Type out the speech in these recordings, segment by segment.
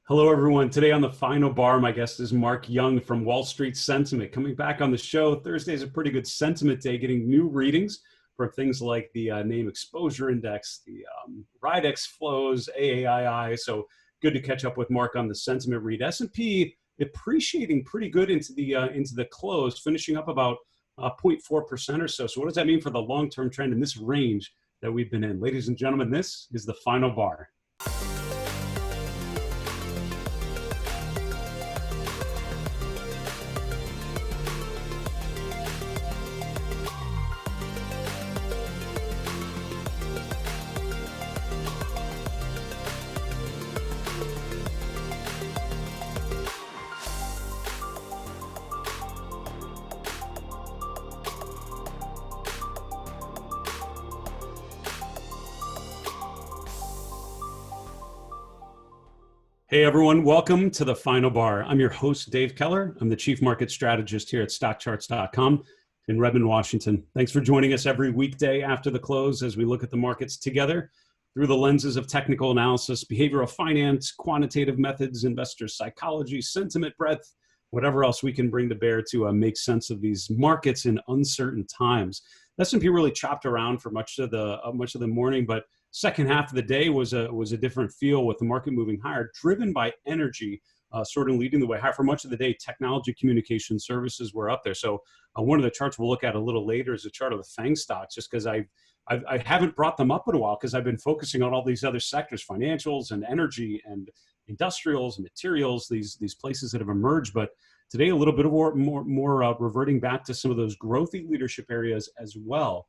Hello, everyone. Today on the final bar, my guest is Mark Young from Wall Street Sentiment. Coming back on the show, Thursday is a pretty good sentiment day, getting new readings from things like the name exposure index, the RIDEX flows, AAII. So good to catch up with Mark on the sentiment read. S&P appreciating pretty good into the close, finishing up about 0.4% or so. So what does that mean for the long-term trend in this range that we've been in? Ladies and gentlemen, this is the final bar. Hey everyone, welcome to the Final Bar. I'm your host, Dave Keller. I'm the Chief Market Strategist here at StockCharts.com in Redmond, Washington. Thanks for joining us every weekday after the close as we look at the markets together through the lenses of technical analysis, behavioral finance, quantitative methods, investor psychology, sentiment breadth, whatever else we can bring to bear to make sense of these markets in uncertain times. S&P really chopped around for much of the morning, but second half of the day was a different feel with the market moving higher, driven by energy, sort of leading the way higher. For much of the day, technology communication services were up there. So one of the charts we'll look at a little later is a chart of the FAANG stocks, just because I haven't brought them up in a while because I've been focusing on all these other sectors, financials and energy and industrials and materials, these places that have emerged. But today, a little bit of more reverting back to some of those growthy leadership areas as well.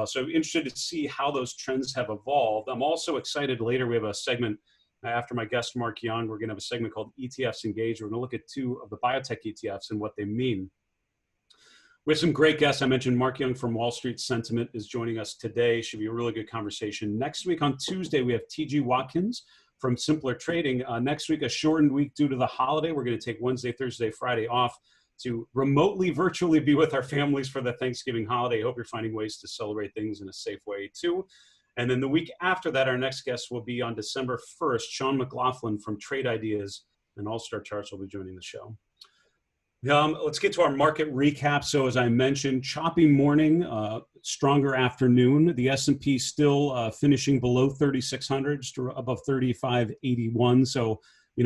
So interested to see how those trends have evolved. I'm also excited later. We have a segment after my guest, Mark Young. We're going to have a segment called ETFs Engage. We're going to look at two of the biotech ETFs and what they mean. We have some great guests. I mentioned Mark Young from Wall Street Sentiment is joining us today. Should be a really good conversation. Next week on Tuesday, we have T.G. Watkins from Simpler Trading. Next week, a shortened week due to the holiday. We're going to take Wednesday, Thursday, Friday off to remotely, virtually be with our families for the Thanksgiving holiday. I hope you're finding ways to celebrate things in a safe way too. And then the week after that, our next guest will be on December 1st. Sean McLaughlin from Trade Ideas and All-Star Charts will be joining the show. Let's get to our market recap. So as I mentioned, choppy morning, stronger afternoon. The S&P still finishing below 3,600, just above 3,581. So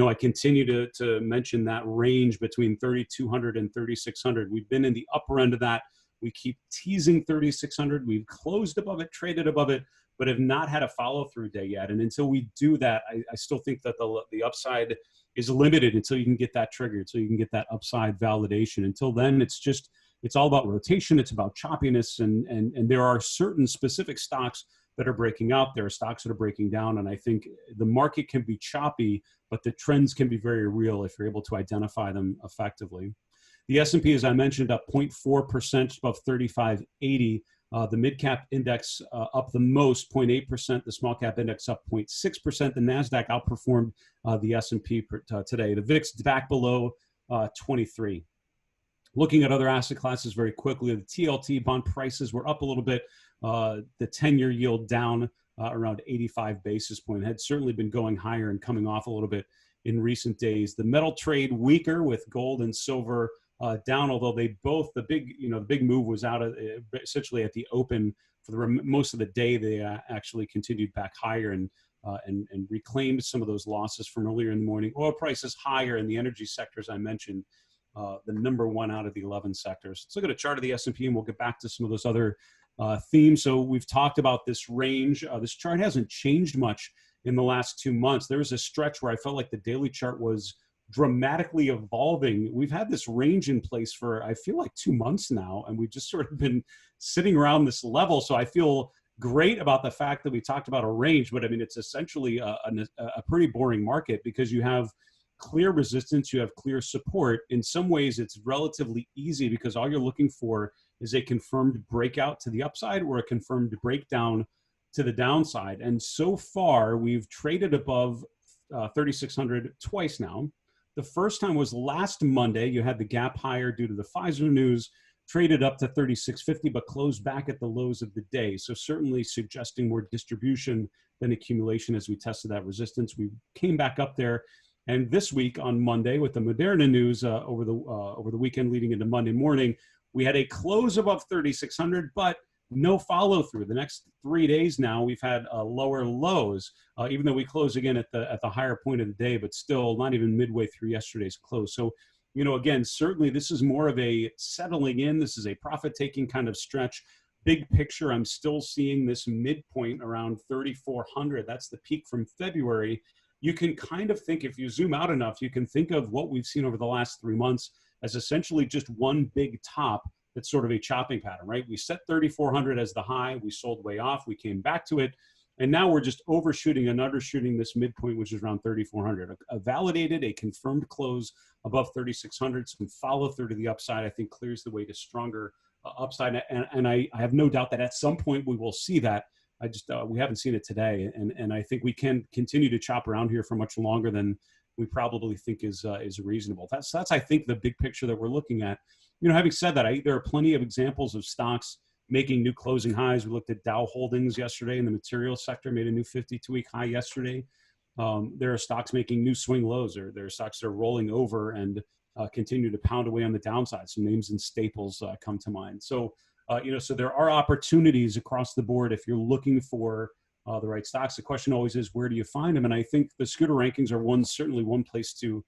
I continue to mention that range between 3,200 and 3,600. We've been in the upper end of that. We keep teasing 3,600. We've closed above it, traded above it, but have not had a follow-through day yet. And until we do that, I still think that the upside is limited until you can get that triggered, so you can get that upside validation. Until then, it's all about rotation. It's about choppiness, and there are certain specific stocks that are breaking out. There are stocks that are breaking down, and I think the market can be choppy, but the trends can be very real if you're able to identify them effectively. The S&P, as I mentioned, up 0.4% above 3580. The mid-cap index up the most, 0.8%. The small-cap index up 0.6%. The NASDAQ outperformed the S&P today. The VIX back below 23. Looking at other asset classes very quickly, the TLT bond prices were up a little bit. The 10-year yield down around 85 basis points. Had certainly been going higher and coming off a little bit in recent days. The metal trade weaker with gold and silver down, although they both, the big move was out of essentially at the open for most of the day. They actually continued back higher and reclaimed some of those losses from earlier in the morning. Oil prices higher in the energy sectors I mentioned. The number one out of the 11 sectors. Let's look at a chart of the S&P and we'll get back to some of those other themes. So we've talked about this range. This chart hasn't changed much in the last 2 months. There was a stretch where I felt like the daily chart was dramatically evolving. We've had this range in place for, I feel like 2 months now, and we've just sort of been sitting around this level. So I feel great about the fact that we talked about a range, but I mean, it's essentially a pretty boring market because you have clear resistance, you have clear support. In some ways, it's relatively easy because all you're looking for is a confirmed breakout to the upside or a confirmed breakdown to the downside. And so far, we've traded above 3,600 twice now. The first time was last Monday. You had the gap higher due to the Pfizer news, traded up to 3,650, but closed back at the lows of the day. So certainly suggesting more distribution than accumulation as we tested that resistance. We came back up there And this week on Monday, with the Moderna news over the weekend leading into Monday morning, we had a close above 3,600, but no follow through. The next 3 days now, we've had lower lows, even though we closed again at the higher point of the day, but still not even midway through yesterday's close. So, again, certainly this is more of a settling in. This is a profit-taking kind of stretch. Big picture, I'm still seeing this midpoint around 3,400. That's the peak from February. You can kind of think, if you zoom out enough, you can think of what we've seen over the last 3 months as essentially just one big top that's sort of a chopping pattern, right? We set 3,400 as the high, we sold way off, we came back to it, and now we're just overshooting and undershooting this midpoint, which is around 3,400. A validated, a confirmed close above 3,600, some follow through to the upside, I think clears the way to stronger upside, and I have no doubt that at some point we will see that. I just we haven't seen it today, and I think we can continue to chop around here for much longer than we probably think is reasonable. That's I think the big picture that we're looking at. Having said that, there are plenty of examples of stocks making new closing highs. We looked at Dow Holdings yesterday in the materials sector, made a new 52-week high yesterday. There are stocks making new swing lows, or there are stocks that are rolling over and continue to pound away on the downside. Some names and staples come to mind. So, so there are opportunities across the board if you're looking for the right stocks. The question always is, where do you find them? And I think the Scooter rankings are certainly one place to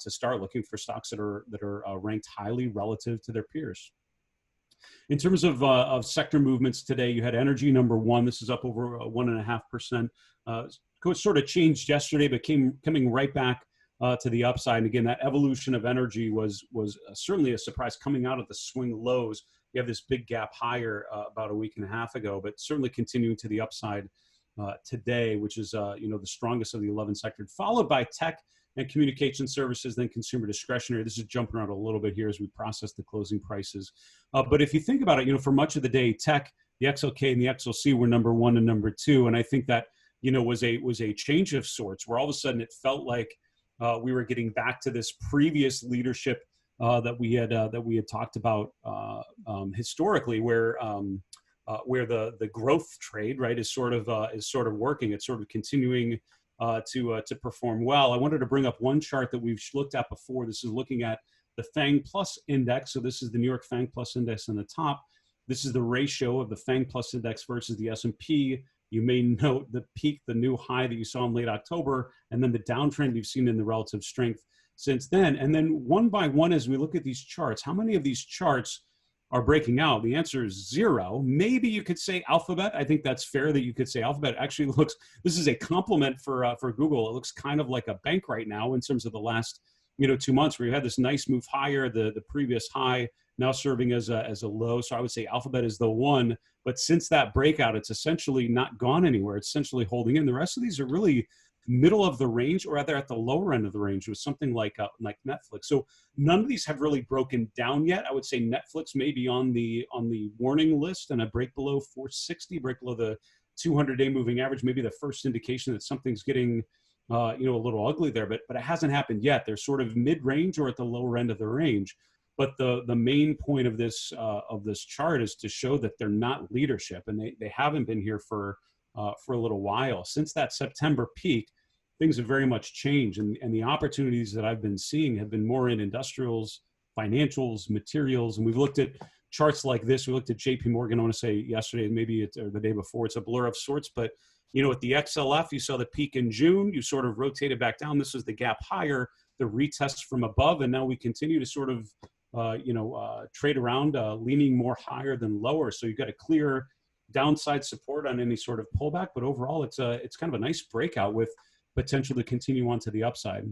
start looking for stocks that are ranked highly relative to their peers. In terms of sector movements today, you had energy number one. This is up over 1.5%. Sort of changed yesterday, but coming right back to the upside. And again, that evolution of energy was certainly a surprise coming out of the swing lows. You have this big gap higher about a week and a half ago, but certainly continuing to the upside today, which is the strongest of the 11 sectors, followed by tech and communication services, then consumer discretionary. This is jumping around a little bit here as we process the closing prices. But if you think about it, for much of the day, tech, the XLK and the XLC were number one and number two, and I think that was a change of sorts, where all of a sudden it felt like we were getting back to this previous leadership that we had talked about historically, where the growth trade, right, is sort of working. It's sort of continuing to perform well. I wanted to bring up one chart that we've looked at before. This is looking at the FAANG Plus Index. So this is the New York FAANG Plus Index on the top. This is the ratio of the FAANG Plus Index versus the S&P. You may note the peak, the new high that you saw in late October, and then the downtrend you've seen in the relative strength since then. And then one by one, as we look at these charts, how many of these charts are breaking out? The answer is zero. Maybe you could say Alphabet. I think that's fair that you could say Alphabet actually looks, this is a compliment for Google. It looks kind of like a bank right now in terms of the last 2 months, where you had this nice move higher, the previous high now serving as a low. So I would say Alphabet is the one, but since that breakout, it's essentially not gone anywhere. It's essentially holding in. The rest of these are really middle of the range, or rather at the lower end of the range, with something like Netflix. So none of these have really broken down yet. I would say Netflix may be on the warning list, and a break below 460, break below the 200-day moving average, maybe the first indication that something's getting a little ugly there, but it hasn't happened yet. They're sort of mid-range or at the lower end of the range. But the main point of this chart is to show that they're not leadership, and they haven't been here for a little while. Since that September peak, things have very much changed, and the opportunities that I've been seeing have been more in industrials, financials, materials, and we've looked at charts like this. We looked at JP Morgan, I want to say yesterday, maybe or the day before. It's a blur of sorts, but at the XLF, you saw the peak in June. You sort of rotated back down. This was the gap higher, the retest from above, and now we continue to sort of trade around, leaning more higher than lower. So you've got a clear downside support on any sort of pullback, but overall it's kind of a nice breakout with potential to continue on to the upside.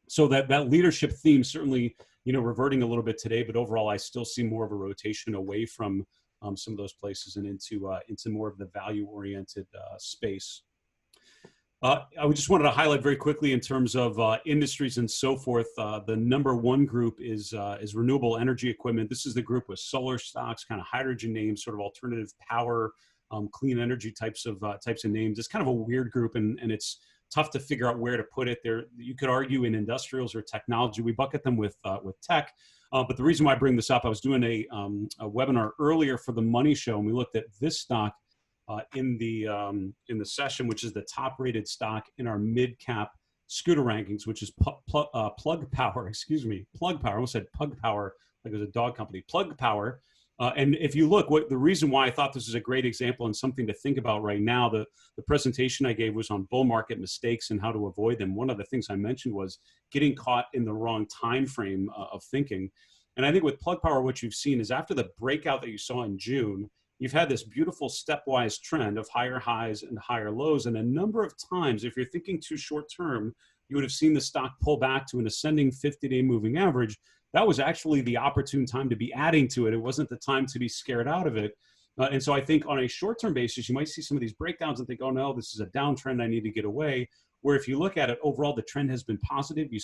So that leadership theme certainly, reverting a little bit today, but overall I still see more of a rotation away from some of those places and into more of the value-oriented space. I just wanted to highlight very quickly in terms of industries and so forth. The number one group is renewable energy equipment. This is the group with solar stocks, kind of hydrogen names, sort of alternative power, clean energy types of names. It's kind of a weird group, and it's tough to figure out where to put it. There, you could argue in industrials or technology. We bucket them with tech. But the reason why I bring this up, I was doing a webinar earlier for the Money Show, and we looked at this stock in the session, which is the top rated stock in our mid cap scooter rankings, which is Plug Power, excuse me, Plug Power. I almost said Pug Power, like it was a dog company, Plug Power. And if you look, the reason why I thought this is a great example and something to think about right now, the presentation I gave was on bull market mistakes and how to avoid them. One of the things I mentioned was getting caught in the wrong time frame of thinking. And I think with Plug Power, what you've seen is after the breakout that you saw in June, you've had this beautiful stepwise trend of higher highs and higher lows. And a number of times, if you're thinking too short term, you would have seen the stock pull back to an ascending 50-day moving average. That was actually the opportune time to be adding to it. It wasn't the time to be scared out of it. And so I think on a short-term basis, you might see some of these breakdowns and think, oh no, this is a downtrend, I need to get away. Where if you look at it, overall, the trend has been positive. You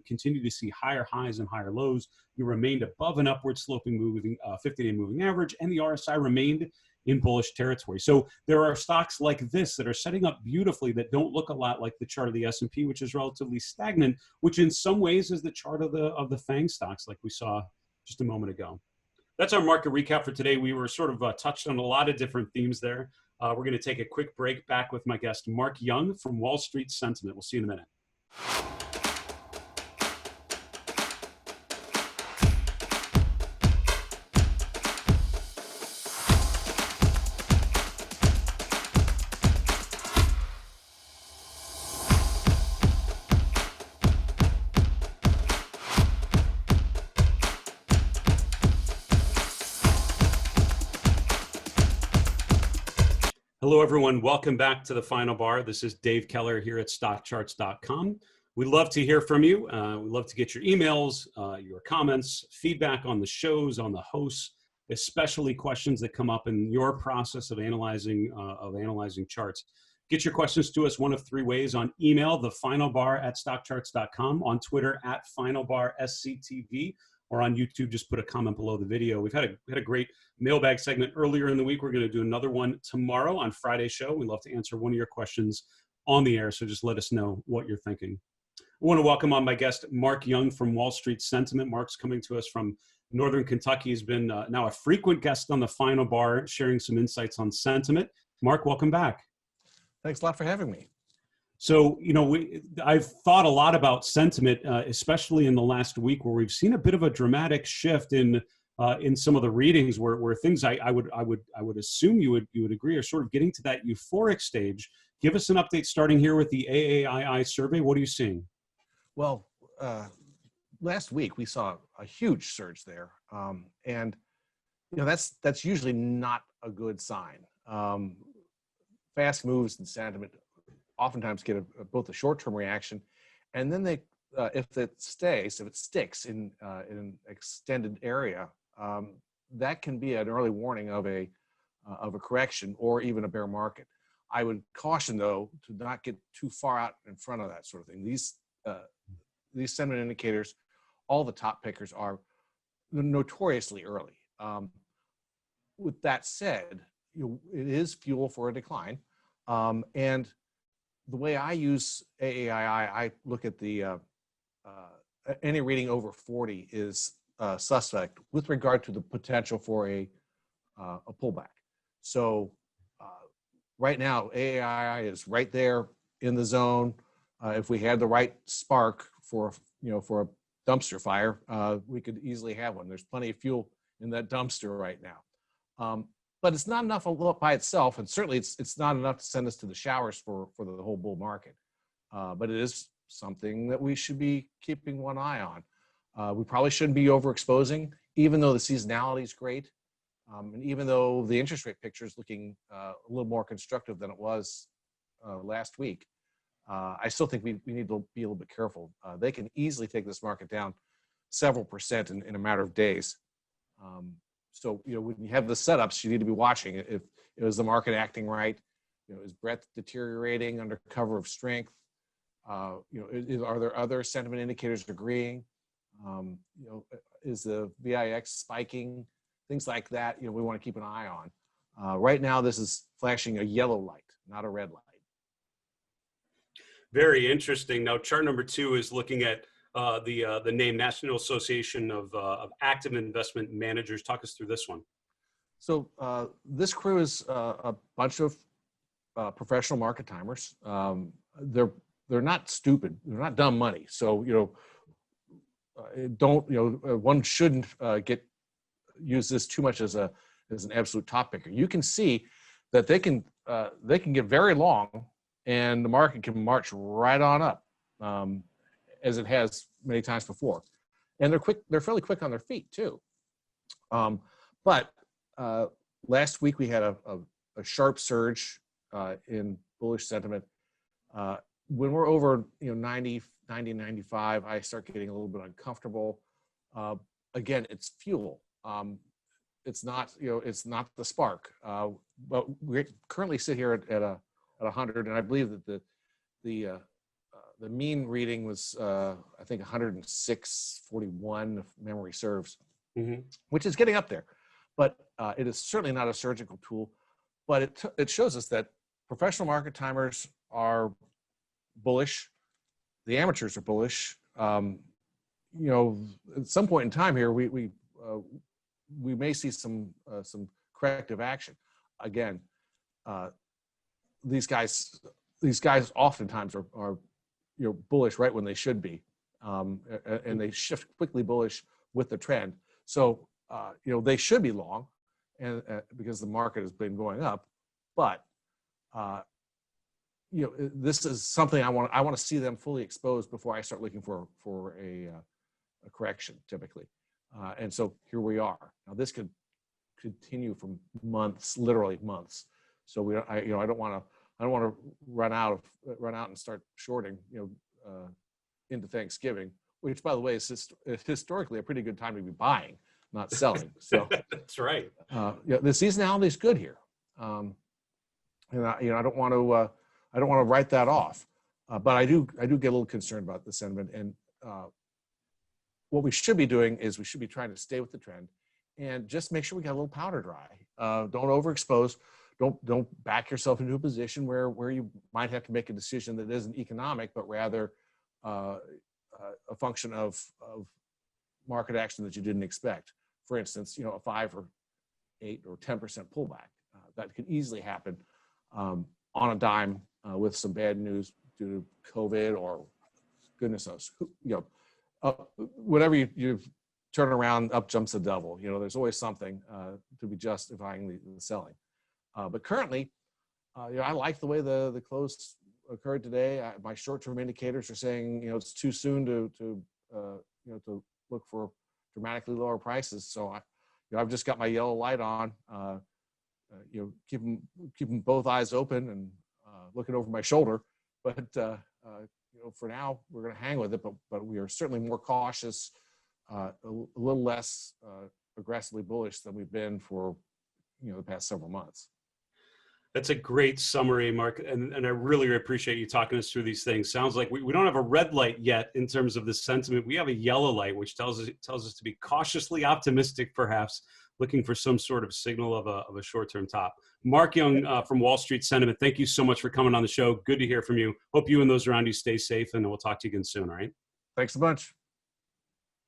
continue to see higher highs and higher lows. You remained above an upward sloping moving 50-day moving average, and the RSI remained in bullish territory. So there are stocks like this that are setting up beautifully that don't look a lot like the chart of the S&P, which is relatively stagnant, which in some ways is the chart of the FAANG stocks like we saw just a moment ago. That's our market recap for today. We were sort of touched on a lot of different themes there. We're going to take a quick break, back with my guest, Mark Young from Wall Street Sentiment. We'll see you in a minute. Hello, everyone. Welcome back to the Final Bar. This is Dave Keller here at StockCharts.com. We love to hear from you. We love to get your emails, your comments, feedback on the shows, on the hosts, especially questions that come up in your process of analyzing charts. Get your questions to us one of three ways: on email, thefinalbar@StockCharts.com, on Twitter @FinalBarSCTV, or on YouTube, just put a comment below the video. We've had a great mailbag segment earlier in the week. We're going to do another one tomorrow on Friday's show. We'd love to answer one of your questions on the air, so just let us know what you're thinking. I want to welcome on my guest, Mark Young from Wall Street Sentiment. Mark's coming to us from Northern Kentucky. He's been now a frequent guest on the Final Bar, sharing some insights on sentiment. Mark, welcome back. Thanks a lot for having me. So, I've thought a lot about sentiment, especially in the last week, where we've seen a bit of a dramatic shift in some of the readings, where things I would assume you would agree are sort of getting to that euphoric stage. Give us an update, starting here with the AAII survey. What are you seeing? Well, last week we saw a huge surge there, and that's usually not a good sign. Fast moves in sentiment oftentimes get both a short-term reaction, and then they, if it sticks in an extended area, that can be an early warning of a correction or even a bear market. I would caution, though, to not get too far out in front of that sort of thing. These sentiment indicators, all the top pickers, are notoriously early. With that said, it is fuel for a decline, and the way I use AAII, I look at the any reading over 40 is suspect with regard to the potential for a pullback. So right now, AAII is right there in the zone. If we had the right spark for a dumpster fire, we could easily have one. There's plenty of fuel in that dumpster right now. But it's not enough by itself, and certainly it's not enough to send us to the showers for the whole bull market. But it is something that we should be keeping one eye on. We probably shouldn't be overexposing, even though the seasonality is great, and even though the interest rate picture is looking a little more constructive than it was last week. I still think we need to be a little bit careful. They can easily take this market down several percent in a matter of days. So, when you have the setups, you need to be watching it. If is the market acting right? Is breadth deteriorating under cover of strength? Are there other sentiment indicators agreeing? Is the VIX spiking? Things like that, we want to keep an eye on. Right now, this is flashing a yellow light, not a red light. Very interesting. Now, chart number 2 is looking at the name National Association of Active Investment Managers. Talk us through this one. So this crew is a bunch of professional market timers. They're they're not stupid. They're not dumb money. So, one shouldn't use this too much as an absolute top picker. You can see that they can get very long, and the market can march right on up, as it has many times before. And they're fairly quick on their feet too. But last week we had a sharp surge in bullish sentiment. When we're over 90, 95, I start getting a little bit uncomfortable. Again, it's fuel. It's not the spark. But we currently sit here at 100, and I believe that the mean reading was I think 106.41 if memory serves, which is getting up there. But it is certainly not a surgical tool. But it shows us that professional market timers are bullish. The amateurs are bullish. At some point in time here, we may see some corrective action. Again, these guys oftentimes are bullish right when they should be, and they shift quickly bullish with the trend. So they should be long, and because the market has been going up, but this is something I want to see them fully exposed before I start looking for a correction typically. And so here we are. Now this could continue for months, literally months. So I don't want to run out and start shorting into Thanksgiving, which by the way is historically a pretty good time to be buying, not selling. So that's right. The seasonality is good here, and I don't want to write that off, but I do get a little concerned about the sentiment. And what we should be doing is we should be trying to stay with the trend and just make sure we got a little powder dry. Don't overexpose. Don't back yourself into a position where you might have to make a decision that isn't economic, but rather a function of market action that you didn't expect. For instance, a 5 or 8 or 10% pullback that could easily happen on a dime with some bad news due to COVID or goodness knows, whatever you turn around, up jumps the devil. There's always something to be justifying the selling. But currently, I like the way the close occurred today. My short-term indicators are saying it's too soon to look for dramatically lower prices. So I've just got my yellow light on. Keeping both eyes open and looking over my shoulder. But for now, we're going to hang with it. But we are certainly more cautious, a little less aggressively bullish than we've been for the past several months. That's a great summary, Mark, and I really appreciate you talking us through these things. Sounds like we don't have a red light yet in terms of the sentiment. We have a yellow light, which tells us to be cautiously optimistic, perhaps looking for some sort of signal of a short-term top. Mark Young from Wall Street Sentiment, thank you so much for coming on the show. Good to hear from you. Hope you and those around you stay safe, and we'll talk to you again soon. All right. Thanks a bunch.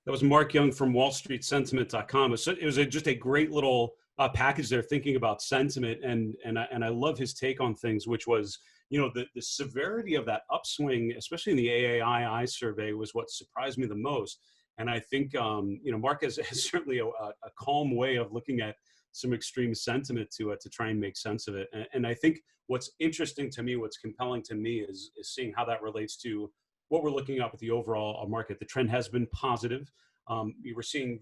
That was Mark Young from WallStreetSentiment.com. It was just a great little package there, thinking about sentiment, and I love his take on things, which was the severity of that upswing, especially in the AAII survey, was what surprised me the most. And I think Mark has certainly a calm way of looking at some extreme sentiment to try and make sense of it. And I think what's interesting to me, what's compelling to me, is seeing how that relates to what we're looking at with the overall market. The trend has been positive. We were seeing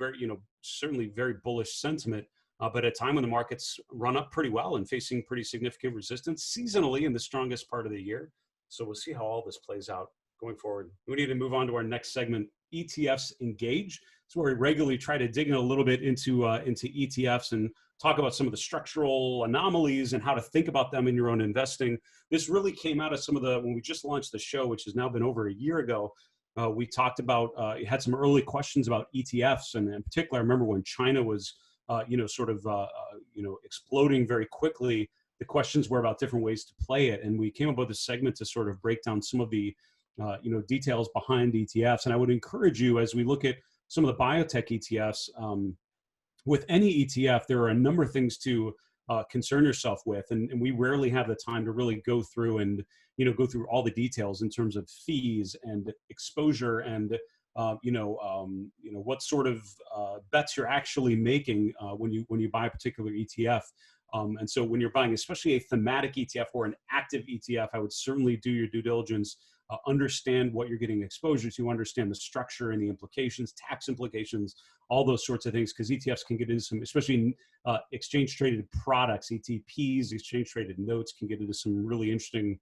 certainly very bullish sentiment, but at a time when the markets run up pretty well and facing pretty significant resistance seasonally in the strongest part of the year. So we'll see how all this plays out going forward. We need to move on to our next segment, ETFs Engage. It's where we regularly try to dig in a little bit into ETFs and talk about some of the structural anomalies and how to think about them in your own investing. This really came out of when we just launched the show, which has now been over a year ago. We talked about, had some early questions about ETFs, and in particular, I remember when China was, exploding very quickly. The questions were about different ways to play it, and we came up with a segment to sort of break down some of the, details behind ETFs. And I would encourage you, as we look at some of the biotech ETFs, with any ETF, there are a number of things to concern yourself with. And we rarely have the time to really go through and, go through all the details in terms of fees and exposure and, what sort of bets you're actually making when you buy a particular ETF. And so when you're buying, especially a thematic ETF or an active ETF, I would certainly do your due diligence, understand what you're getting exposure to, understand the structure and the implications, tax implications, all those sorts of things, because ETFs can get into some, especially exchange traded products, ETPs, exchange traded notes can get into some really interesting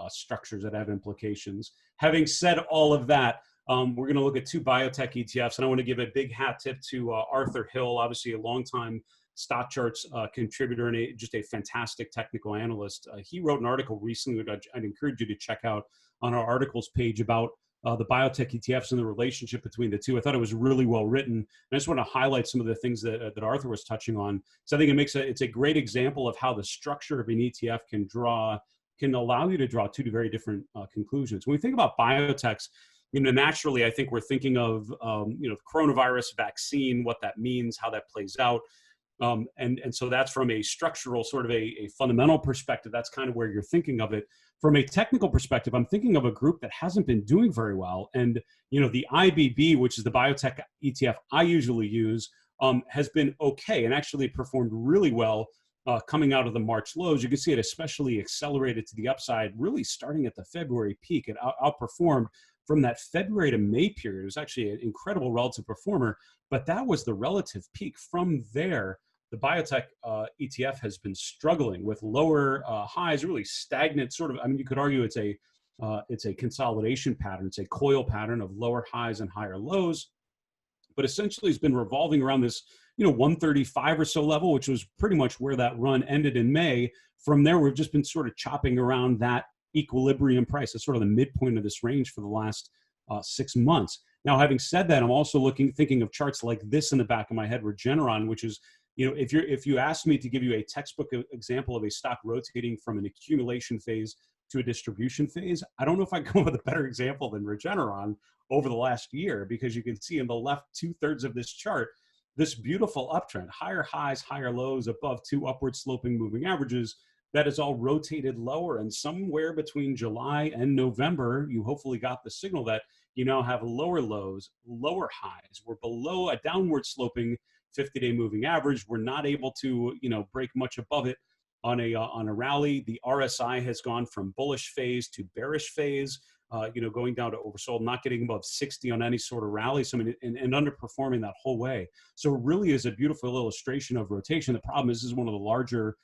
structures that have implications. Having said all of that, we're going to look at two biotech ETFs, and I want to give a big hat tip to Arthur Hill, obviously a longtime StockCharts contributor and just a fantastic technical analyst. He wrote an article recently that I'd encourage you to check out on our articles page about the biotech ETFs and the relationship between the two. I thought it was really well written. And I just want to highlight some of the things that Arthur was touching on. So I think it's a great example of how the structure of an ETF can allow you to draw two very different conclusions. When we think about biotechs, naturally, I think we're thinking of, the coronavirus vaccine, what that means, how that plays out. And so that's from a structural sort of a fundamental perspective. That's kind of where you're thinking of it. From a technical perspective, I'm thinking of a group that hasn't been doing very well. And, the IBB, which is the biotech ETF I usually use, has been okay and actually performed really well coming out of the March lows. You can see it especially accelerated to the upside, really starting at the February peak. It outperformed from that February to May period. It was actually an incredible relative performer, but that was the relative peak. From there, the biotech ETF has been struggling with lower highs, really stagnant sort of. I mean, you could argue it's a consolidation pattern. It's a coil pattern of lower highs and higher lows, but essentially it's been revolving around this, 135 or so level, which was pretty much where that run ended in May. From there, we've just been sort of chopping around that equilibrium price. That's sort of the midpoint of this range for the last 6 months. Now, having said that, I'm also thinking of charts like this in the back of my head, Regeneron, which is, if you asked me to give you a textbook example of a stock rotating from an accumulation phase to a distribution phase, I don't know if I come up with a better example than Regeneron over the last year, because you can see in the left 2/3 of this chart, this beautiful uptrend, higher highs, higher lows above two upward sloping moving averages. That is all rotated lower, and somewhere between July and November, you hopefully got the signal that you now have lower lows, lower highs. We're below a downward sloping 50-day moving average. We're not able to, break much above it on a rally. The RSI has gone from bullish phase to bearish phase, going down to oversold, not getting above 60 on any sort of rally, and underperforming that whole way. So it really is a beautiful illustration of rotation. The problem is, this is one of the larger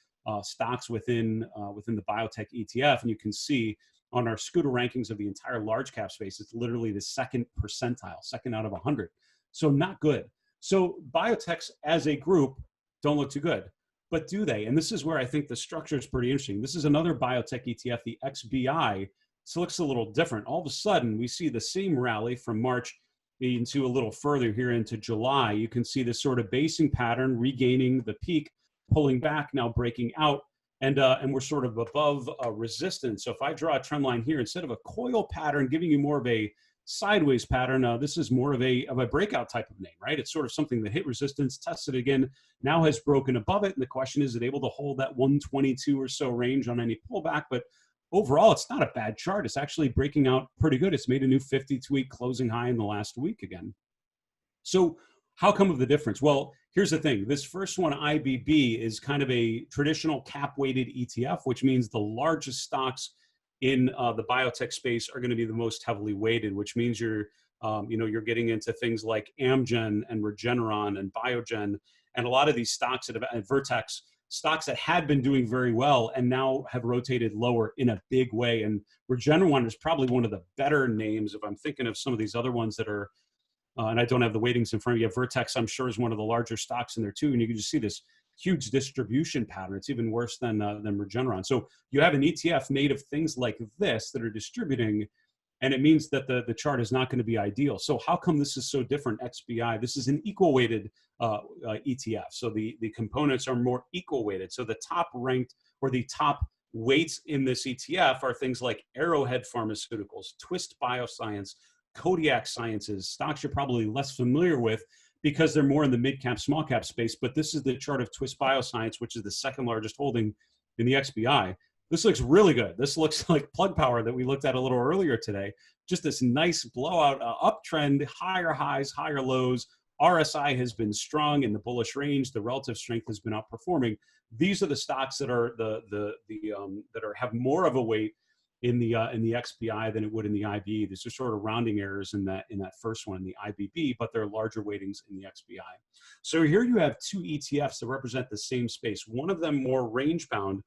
stocks within the biotech ETF, and you can see on our Scooter rankings of the entire large cap space, it's literally the second percentile, second out of 100. So not good. So biotechs as a group don't look too good, but do they? And this is where I think the structure is pretty interesting. This is another biotech ETF, the XBI. So it looks a little different. All of a sudden, we see the same rally from March into a little further here into July. You can see this sort of basing pattern, regaining the peak, pulling back, now breaking out, and we're sort of above resistance. So if I draw a trend line here, instead of a coil pattern giving you more of a sideways pattern, this is more of a breakout type of name, right? It's sort of something that hit resistance, tested again, now has broken above it. And the question is it able to hold that 122 or so range on any pullback? But overall, it's not a bad chart. It's actually breaking out pretty good. It's made a new 52-week closing high in the last week again. So how come of the difference? Well, here's the thing. This first one, IBB, is kind of a traditional cap-weighted ETF, which means the largest stocks in the biotech space are going to be the most heavily weighted, which means you're getting into things like Amgen and Regeneron and Biogen, and a lot of these stocks and Vertex, stocks that had been doing very well and now have rotated lower in a big way. And Regeneron is probably one of the better names if I'm thinking of some of these other ones that are, and I don't have the weightings in front of you. Vertex, I'm sure, is one of the larger stocks in there too. And you can just see this huge distribution pattern. It's even worse than Regeneron. So you have an ETF made of things like this that are distributing, and it means that the chart is not going to be ideal. So how come this is so different? XBI, this is an equal weighted ETF. So the components are more equal weighted. So the top ranked or the top weights in this ETF are things like Arrowhead Pharmaceuticals, Twist Bioscience, Kodiak Sciences, stocks you're probably less familiar with, because they're more in the mid cap, small cap space. But this is the chart of Twist Bioscience, which is the second largest holding in the XBI. This looks really good. This looks like Plug Power that we looked at a little earlier today. Just this nice blowout uptrend, higher highs, higher lows. RSI has been strong in the bullish range. The relative strength has been outperforming. These are the stocks that are have more of a weight in the XBI than it would in the IB. These are sort of rounding errors in that first one, in the IBB, but there are larger weightings in the XBI. So here you have two ETFs that represent the same space. One of them more range bound,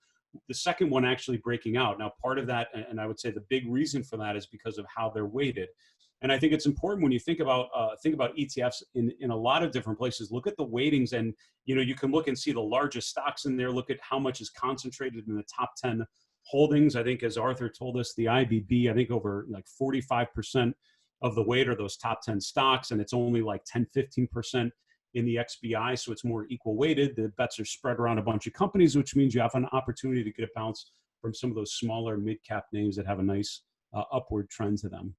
the second one actually breaking out. Now, part of that, and I would say the big reason for that, is because of how they're weighted. And I think it's important when you think about ETFs in a lot of different places. Look at the weightings, and you can look and see the largest stocks in there. Look at how much is concentrated in the top 10 holdings. I think, as Arthur told us, the IBB, I think over like 45% of the weight are those top 10 stocks, and it's only like 10-15% in the XBI, so it's more equal weighted. The bets are spread around a bunch of companies, which means you have an opportunity to get a bounce from some of those smaller mid-cap names that have a nice upward trend to them.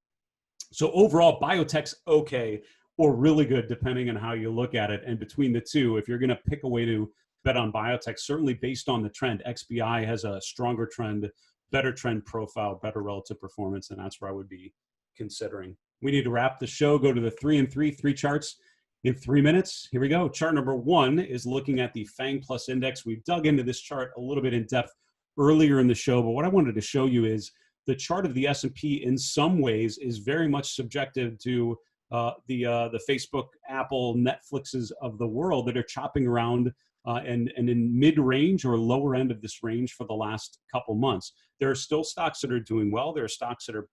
So overall, biotech's okay or really good, depending on how you look at it. And between the two, if you're going to pick a way to bet on biotech, certainly based on the trend, XBI has a stronger trend, better trend profile, better relative performance, and that's where I would be considering. We need to wrap the show. Go to the 3 and 3 charts in 3 minutes. Here we go. Chart number 1 is looking at the FAANG Plus Index. We dug into this chart a little bit in depth earlier in the show, but what I wanted to show you is the chart of the S&P in some ways is very much subjective to the Facebook, Apple, Netflixes of the world that are chopping around and in mid-range or lower end of this range for the last couple months. There are still stocks that are doing well. There are stocks that are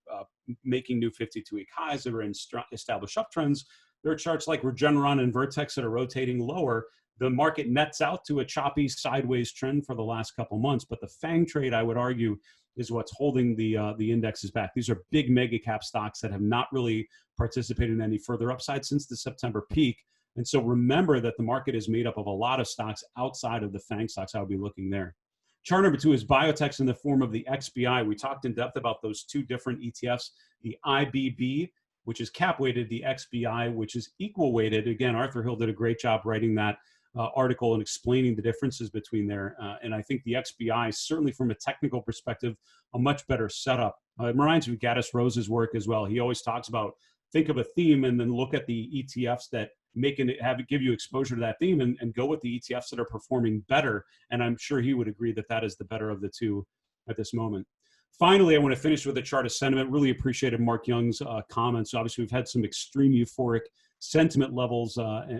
making new 52-week highs that are in established uptrends. There are charts like Regeneron and Vertex that are rotating lower. The market nets out to a choppy sideways trend for the last couple months, but the FAANG trade, I would argue, is what's holding the indexes back. These are big mega cap stocks that have not really participated in any further upside since the September peak. And so remember that the market is made up of a lot of stocks outside of the FAANG stocks. I would be looking there. Chart number 2 is biotechs in the form of the XBI. We talked in depth about those two different ETFs, the IBB, which is cap weighted, the XBI, which is equal weighted. Again, Arthur Hill did a great job writing that article and explaining the differences between there. And I think the XBI, certainly from a technical perspective, a much better setup. It reminds me of Gaddis Rose's work as well. He always talks about, think of a theme and then look at the ETFs that give you exposure to that theme and go with the ETFs that are performing better. And I'm sure he would agree that that is the better of the two at this moment. Finally, I want to finish with a chart of sentiment. Really appreciated Mark Young's comments. Obviously, we've had some extreme euphoric sentiment levels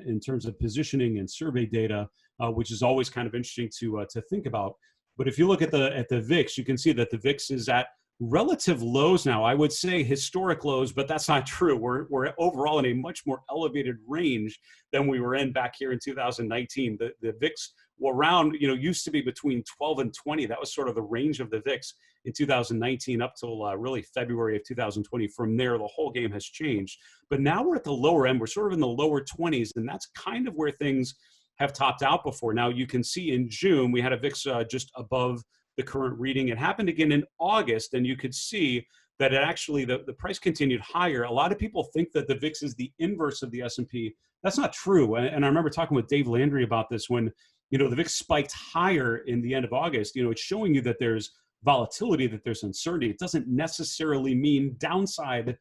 in terms of positioning and survey data, which is always kind of interesting to think about. But if you look at the VIX, you can see that the VIX is at relative lows now. I would say historic lows, but that's not true. We're overall in a much more elevated range than we were in back here in 2019. The VIX used to be between 12 and 20. That was sort of the range of the VIX in 2019 up till really February of 2020. From there, the whole game has changed. But now we're at the lower end. We're sort of in the lower 20s, and that's kind of where things have topped out before. Now, you can see in June, we had a VIX just above the current reading. It happened again in August, and you could see that it actually, the price continued higher. A lot of people think that the VIX is the inverse of the S&P. That's not true. And I remember talking with Dave Landry about this when, the VIX spiked higher in the end of August. It's showing you that there's volatility, that there's uncertainty. It doesn't necessarily mean downside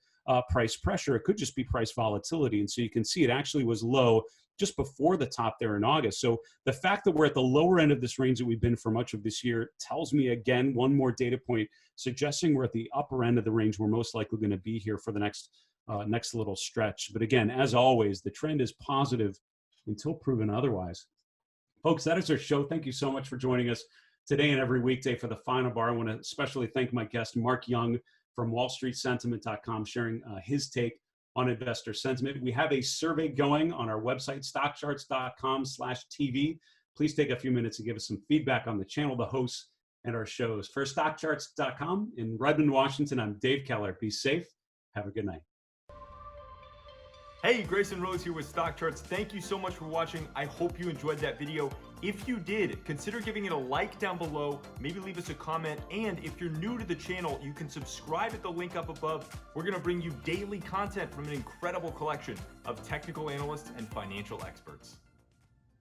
price pressure. It could just be price volatility. And so you can see it actually was low just before the top there in August. So the fact that we're at the lower end of this range that we've been for much of this year tells me, again, one more data point suggesting we're at the upper end of the range we're most likely going to be here for the next little stretch. But again, as always, the trend is positive until proven otherwise. Folks, that is our show. Thank you so much for joining us today and every weekday for the Final Bar. I want to especially thank my guest, Mark Young from wallstreetsentiment.com, sharing his take on investor sentiment. We have a survey going on our website, stockcharts.com/TV. Please take a few minutes to give us some feedback on the channel, the hosts, and our shows. For stockcharts.com in Redmond, Washington, I'm Dave Keller. Be safe. Have a good night. Hey, Grayson Rose here with StockCharts. Thank you so much for watching. I hope you enjoyed that video. If you did, consider giving it a like down below, maybe leave us a comment, and if you're new to the channel, you can subscribe at the link up above. We're gonna bring you daily content from an incredible collection of technical analysts and financial experts.